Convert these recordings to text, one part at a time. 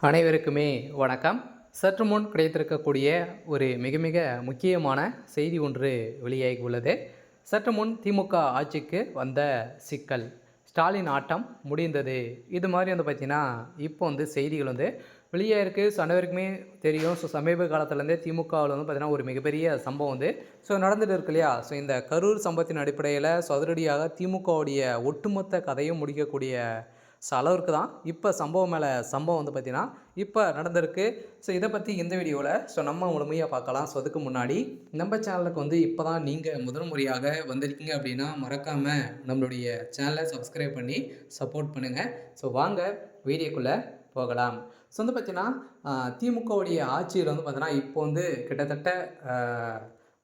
அனைவருக்குமே வணக்கம். சற்று முன் கிடைத்திருக்கக்கூடிய ஒரு மிக மிக முக்கியமான செய்தி ஒன்று வெளியாகி உள்ளது. சற்று முன் திமுக ஆட்சிக்கு வந்த சிக்கல், ஸ்டாலின் ஆட்டம் முடிந்தது. இது மாதிரி வந்து பார்த்திங்கன்னா இப்போ வந்து செய்திகள் வந்து வெளியாயிருக்கு. ஸோ அனைவருக்குமே தெரியும். ஸோ சமீப காலத்துலேருந்தே திமுகவில் வந்து பார்த்திங்கன்னா ஒரு மிகப்பெரிய சம்பவம் வந்து நடந்துட்டு இருக்கு இல்லையா. ஸோ இந்த கரூர் சம்பவத்தின் அடிப்படையில் அதிரடியாக திமுகவுடைய ஒட்டுமொத்த கதையும் முடிக்கக்கூடிய அளவிற்கு தான் இப்போ சம்பவம் மேலே சம்பவம் வந்து பார்த்திங்கன்னா இப்போ நடந்திருக்கு. ஸோ இதை பற்றி இந்த வீடியோவில் நம்ம முழுமையாக பார்க்கலாம். ஸோ அதுக்கு முன்னாடி நம்ம சேனலுக்கு வந்து இப்போ தான் நீங்கள் முதல் முறையாக வந்திருக்கீங்க அப்படின்னா மறக்காமல் நம்மளுடைய சேனலை சப்ஸ்கிரைப் பண்ணி சப்போர்ட் பண்ணுங்கள். ஸோ வாங்க வீடியோக்குள்ளே போகலாம். ஸோ வந்து பார்த்திங்கன்னா திமுகவுடைய ஆட்சியில் வந்து பார்த்திங்கன்னா இப்போ வந்து கிட்டத்தட்ட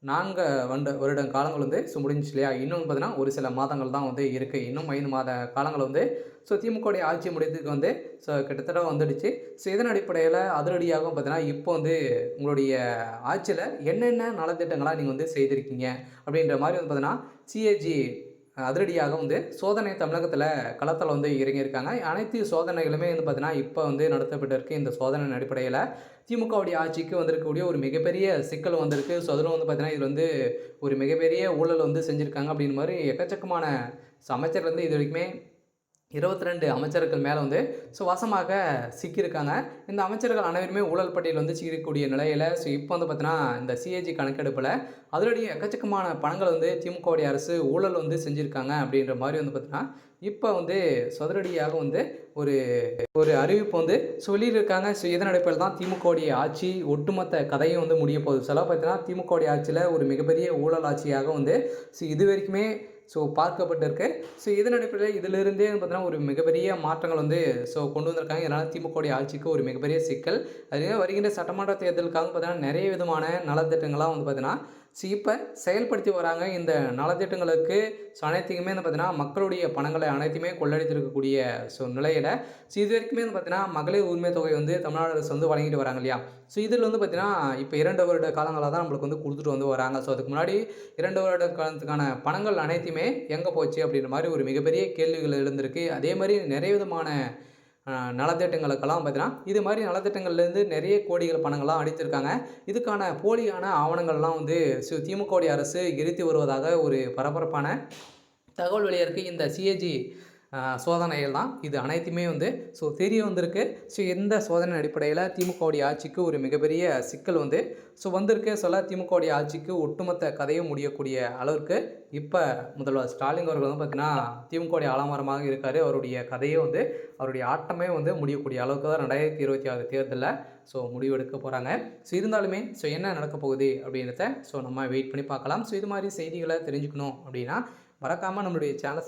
4 வருட காலங்கள் வந்து முடிஞ்சிச்சு இல்லையா. இன்னும் பார்த்தீங்கன்னா ஒரு சில மாதங்கள் தான் வந்து இருக்குது. இன்னும் 5 மாத காலங்கள் வந்து திமுகவுடைய ஆட்சி முடியறதுக்கு வந்து கிட்டத்தட்ட வந்துடுச்சு. இதன் அடிப்படையில் அதிரடியாகவும் பார்த்தீங்கன்னா இப்போ வந்து உங்களுடைய ஆட்சியில் என்னென்ன நலத்திட்டங்களாக நீங்கள் வந்து செய்திருக்கீங்க அப்படின்ற மாதிரி வந்து பார்த்தீங்கன்னா சிஏஜி அதிரடியாக வந்து சோதனை தமிழகத்தில் களத்தில் வந்து இறங்கியிருக்காங்க. அனைத்து சோதனைகளுமே வந்து பார்த்தீங்கன்னா இப்போ வந்து நடத்தப்பட்டிருக்கு. இந்த சோதனை அடிப்படையில் திமுகவுடைய ஆட்சிக்கு வந்திருக்கக்கூடிய ஒரு மிகப்பெரிய சிக்கல் வந்திருக்கு. ஸோ அதில் வந்து பார்த்தீங்கன்னா இதில் வந்து ஒரு மிகப்பெரிய ஊழல் வந்து செஞ்சுருக்காங்க அப்படின்ற மாதிரி எக்கச்சக்கமான அமைச்சர் வந்து இது வரைக்குமே 22 அமைச்சர்கள் மேலே வந்து வசமாக சிக்கியிருக்காங்க. இந்த அமைச்சர்கள் அனைவருமே ஊழல் பட்டியல் வந்து சிக்கக்கூடிய நிலையில் இப்போ வந்து பார்த்தீங்கன்னா இந்த சிஏஜி கணக்கெடுப்பில் அதிரடியாக எக்கச்சக்கமான பணங்கள் வந்து திமுகவுடைய அரசு ஊழல் வந்து செஞ்சுருக்காங்க அப்படின்ற மாதிரி வந்து பார்த்தீங்கன்னா இப்போ வந்து சதுரடியாக வந்து ஒரு ஒரு அறிவிப்பு வந்து சொல்லியிருக்காங்க. இதன் அடிப்படையில் தான் திமுகவுடைய ஆட்சி ஒட்டுமொத்த கதையும் வந்து முடிய போகுது. பார்த்தீங்கன்னா திமுகவுடைய ஆட்சியில் ஒரு மிகப்பெரிய ஊழல் ஆட்சியாக வந்து இது வரைக்குமே பார்க்கப்பட்டிருக்கு. இதன் அடிப்படையில் இதிலிருந்தே பார்த்தீங்கன்னா ஒரு மிகப்பெரிய மாற்றங்கள் வந்து கொண்டு வந்திருக்காங்க. இதனால் திமுகவுடைய ஆட்சிக்கு ஒரு மிகப்பெரிய சிக்கல். அதே வருகின்ற சட்டமன்ற தேர்தலுக்காக பார்த்தீங்கன்னா நிறைய விதமான நலத்திட்டங்கள்லாம் வந்து பார்த்தீங்கன்னா இப்போ செயல்படுத்தி வராங்க. இந்த நலத்திட்டங்களுக்கு அனைத்துக்குமே வந்து பார்த்தீங்கன்னா மக்களுடைய பணங்களை அனைத்துமே கொள்ளடித்திருக்கக்கூடிய நிலையில் இது வரைக்குமே வந்து பார்த்தீங்கன்னா மகளிர் உரிமை தொகை வந்து தமிழ்நாடு அரசு வந்து வழங்கிட்டு வராங்க இல்லையா. இதில் வந்து பார்த்தீங்கன்னா இப்போ 2 வருட காலங்களாக தான் நம்மளுக்கு வந்து கொடுத்துட்டு வந்து வராங்க. அதுக்கு முன்னாடி 2 வருட காலத்துக்கான பணங்கள் அனைத்துமே எங்கே போச்சு அப்படின்ற மாதிரி ஒரு மிகப்பெரிய கேள்விகள் எழுந்திருக்கு. அதே மாதிரி நிறைய விதமான நலத்திட்டங்களுக்கெல்லாம் பார்த்தீங்கன்னா இது மாதிரி நலத்திட்டங்கள்லேருந்து நிறைய கோடிகள் பணங்கள்லாம் அடித்திருக்காங்க. இதுக்கான போலியான ஆவணங்கள்லாம் வந்து திமுகவுடைய அரசு எரித்து வருவதாக ஒரு பரபரப்பான தகவல் வெளியிருக்கு. இந்த சிஏஜி சோதனைகள் தான் இது அனைத்துமே வந்து தெரிய வந்திருக்கு. எந்த சோதனை அடிப்படையில் திமுகவுடைய ஆட்சிக்கு ஒரு மிகப்பெரிய சிக்கல் வந்து வந்திருக்கு. திமுகவுடைய ஆட்சிக்கு ஒட்டுமொத்த கதையும் முடியக்கூடிய அளவிற்கு இப்போ முதல்வர் ஸ்டாலின் அவர்கள் வந்து பார்த்திங்கன்னா திமுகவுடைய ஆலமரமாக இருக்கார். அவருடைய கதையே வந்து அவருடைய ஆட்டமே வந்து முடியக்கூடிய அளவுக்கு தான் 2026 தேர்தலில் முடிவெடுக்க போகிறாங்க. இருந்தாலுமே என்ன நடக்க போகுது அப்படின்றத நம்ம வெயிட் பண்ணி பார்க்கலாம். இது மாதிரி செய்திகளை தெரிஞ்சுக்கணும் அப்படின்னா மறக்காமல் நம்மளுடைய சேனலை